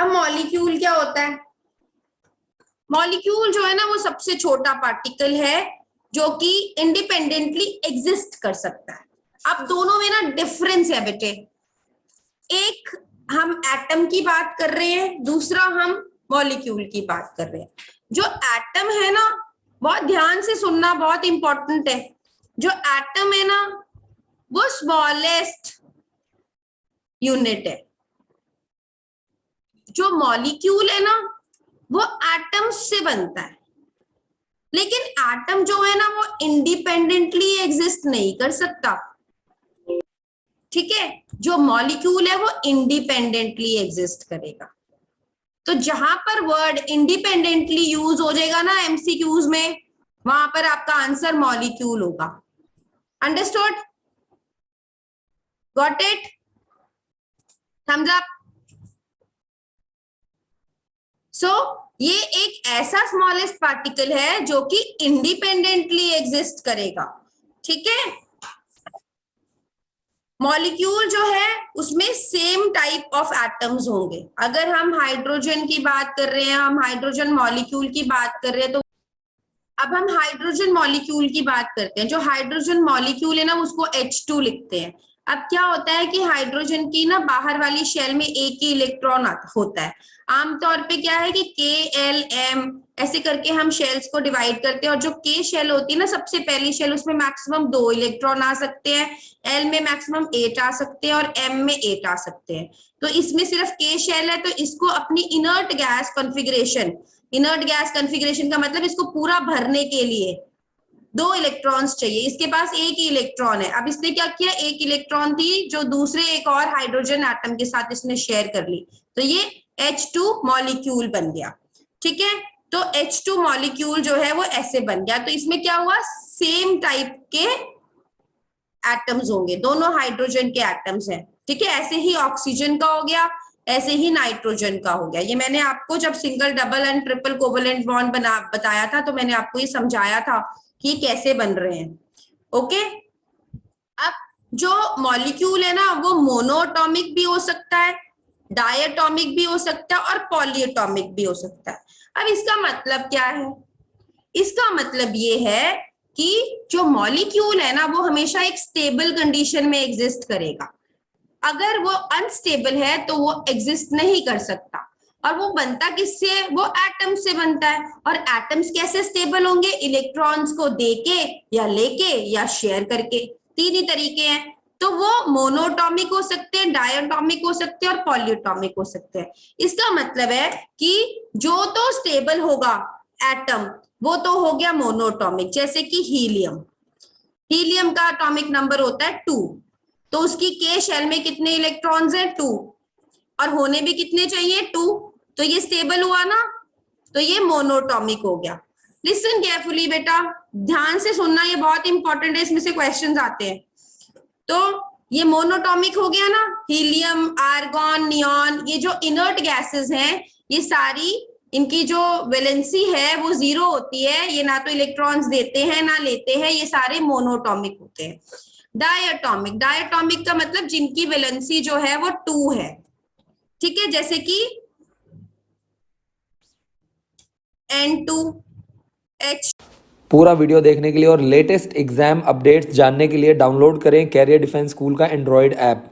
अब मॉलिक्यूल क्या होता है? मॉलिक्यूल जो है ना वो सबसे छोटा पार्टिकल है जो कि इंडिपेंडेंटली एग्जिस्ट कर सकता है। अब दोनों में ना डिफरेंस है बेटे, एक हम एटम की बात कर रहे हैं, दूसरा हम मॉलिक्यूल की बात कर रहे हैं। जो एटम है ना, बहुत ध्यान से सुनना, बहुत इंपॉर्टेंट है। जो एटम है ना वो स्मॉलेस्ट यूनिट है। जो मॉलिक्यूल है ना वो एटम्स से बनता है, लेकिन एटम जो है ना वो इंडिपेंडेंटली एग्जिस्ट नहीं कर सकता। ठीक है, जो मॉलिक्यूल है वो इंडिपेंडेंटली एग्जिस्ट करेगा। तो जहां पर वर्ड इंडिपेंडेंटली यूज हो जाएगा ना एमसीक्यूज में, वहां पर आपका आंसर मॉलिक्यूल होगा। Understood? Got it? Thumbs up. So ये एक ऐसा स्मॉलेस्ट पार्टिकल है जो कि इंडिपेंडेंटली एग्जिस्ट करेगा। ठीक है, मॉलिक्यूल जो है उसमें सेम टाइप ऑफ एटम्स होंगे। अगर हम हाइड्रोजन की बात कर रहे हैं, हम हाइड्रोजन मॉलिक्यूल की बात कर रहे हैं, तो अब हम हाइड्रोजन मॉलिक्यूल की बात करते हैं। जो हाइड्रोजन मॉलिक्यूल है ना उसको H2 लिखते हैं। अब क्या होता है कि हाइड्रोजन की ना बाहर वाली शेल में एक ही इलेक्ट्रॉन होता है। आमतौर पे क्या है कि KLM ऐसे करके हम शेल्स को डिवाइड करते हैं, और जो K शेल होती है ना सबसे पहली शेल, उसमें मैक्सिमम 2 इलेक्ट्रॉन आ सकते हैं, L में मैक्सिमम 8 आ सकते हैं और M में 8 आ सकते हैं। तो इसमें सिर्फ K शेल है, तो इसको अपनी inert gas configuration, inert gas configuration का मतलब इसको पूरा भरने के लिए 2 इलेक्ट्रॉन्स चाहिए। इसके पास एक ही इलेक्ट्रॉन है। अब इसने क्या किया, एक इलेक्ट्रॉन थी जो दूसरे एक और हाइड्रोजन एटम के साथ इसने शेयर कर ली, तो ये H2 मॉलिक्यूल बन गया। ठीक है, तो H2 मॉलिक्यूल जो है वो ऐसे बन गया। तो इसमें क्या हुआ, सेम टाइप के एटम्स होंगे, दोनों हाइड्रोजन के एटम्स हैं। ठीक है, ऐसे ही ऑक्सीजन का हो गया, ऐसे ही नाइट्रोजन का हो गया। ये मैंने आपको जब single, double and triple covalent bond बताया था, तो मैंने आपको ये समझाया था कि कैसे बन रहे हैं। ओके, अब जो मॉलिक्यूल है ना वो मोनोएटॉमिक भी हो सकता है, डायटॉमिक भी हो सकता है और पॉलीएटॉमिक भी हो सकता है। अब इसका मतलब क्या है? इसका मतलब ये है कि जो मॉलिक्यूल है ना वो हमेशा एक स्टेबल कंडीशन में एग्जिस्ट करेगा। अगर वो अनस्टेबल है तो वो एग्जिस्ट नहीं कर सकता। और वो बनता किससे? वो एटम से बनता है। और एटम्स कैसे स्टेबल होंगे? इलेक्ट्रॉन्स को देके या लेके या शेयर करके, 3 ही तरीके हैं। तो वो मोनोटॉमिक हो सकते हैं, डायटॉमिक हो सकते हैं और पॉलीएटॉमिक हो सकते हैं। इसका मतलब है कि जो तो स्टेबल होगा एटम वो तो हो गया मोनोटॉमिक, जैसे कि हीलियम। हीलियम का एटॉमिक नंबर होता है 2, तो उसकी के शेल में कितने इलेक्ट्रॉन्स हैं? 2, और होने भी कितने चाहिए? 2। तो ये स्टेबल हुआ ना, तो ये मोनोटॉमिक हो गया। लिसन केयरफुली बेटा, ध्यान से सुनना, ये बहुत इंपॉर्टेंट है, इसमें से क्वेश्चंस आते हैं। तो ये मोनोटॉमिक हो गया ना, हीलियम, आर्गॉन, नियॉन, ये जो इनर्ट गैसेस हैं, ये सारी, इनकी जो वैलेंसी है वो 0 होती है। ये ना तो इलेक्ट्रॉन्स देते हैं ना लेते हैं, ये सारे मोनोटॉमिक होते हैं। डायटॉमिक, डायटॉमिक का मतलब जिनकी वैलेंसी जो है वो 2 है। ठीक है, जैसे कि N2H। पूरा वीडियो देखने के लिए और लेटेस्ट एग्जाम अपडेट्स जानने के लिए डाउनलोड करें कैरियर डिफेंस स्कूल का एंड्रॉयड ऐप।